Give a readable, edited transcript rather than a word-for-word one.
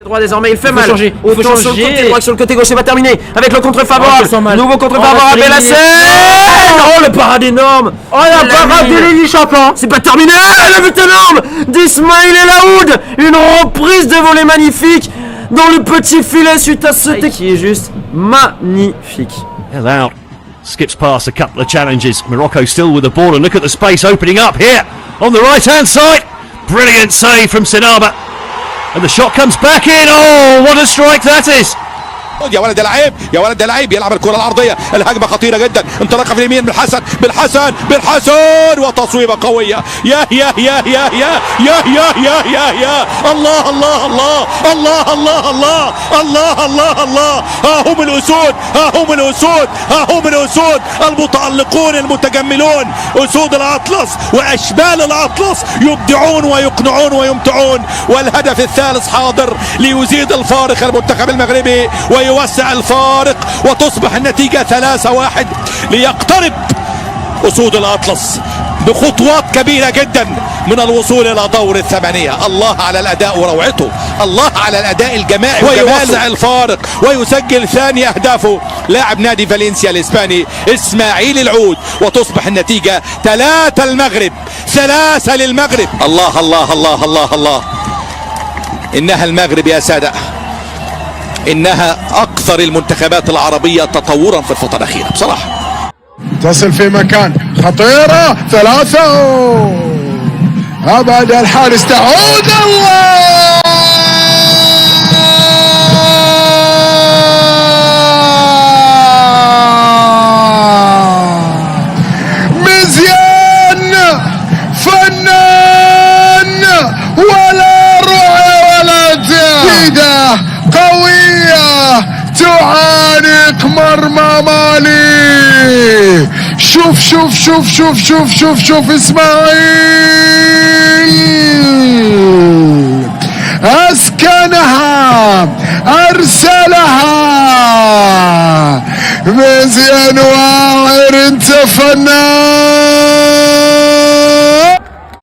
Droit désormais, il fait mal. changer. Autant Faut sur le changer. côté droit que sur le côté gauche, c'est pas terminé. Avec le contre favorable. Nouveau contre favorable. Et la scène. Oh, le parade énorme. Oh la parade de Lily Champlain. C'est pas terminé. Le but énorme d'Ismail El Aoud. Une reprise de volée magnifique dans le petit filet suite à ce qui est juste magnifique. Out. Skips past a couple of challenges. Morocco still with the ball, and look at the space opening up here on the right hand side. Brilliant save from Sinaba. And the shot comes back in. Oh, what a strike that is. يا ولد العيب يا ولد العيب يلعب الكرة العرضية. الهجمة خطيرة جدا. انطلاقة في اليمين بالحسن وتصويبة قوية. يا يا يا يا يا يا يا يا يا يا الله الله الله الله الله الله الله الله الله. ها هم الأسود ها هم الأسود المتألقون المتجملون. أسود الأطلس وأشبال الأطلس يبدعون ويقنعون ويمتعون. والهدف الثالث حاضر ليزيد الفارق المنتخب المغربي ويوسع الفارق وتصبح النتيجة 3-1 ليقترب أسود الأطلس بخطوات كبيرة جدا من الوصول إلى دور الثمانية. الله على الأداء وروعته. الله على الأداء الجماعي ويوسع الفارق ويسجل ثاني أهدافه لاعب نادي فالنسيا الإسباني إسماعيل العود. وتصبح النتيجة 3 المغرب 3 للمغرب. الله الله الله الله الله. إنها المغرب يا سادة. إنها أكثر المنتخبات العربية تطورا في الفترة الأخيرة بصراحة. تصل في مكان خطيرة 3 أبعد الحارس تعود. الله مزيان فنان ولا روعة ولا جيدة قوية تعانق مرمى مالي. شوف شوف شوف شوف شوف شوف شوف إسماعيل أسكنها أرسلها. مزيان واعر أنت فنان.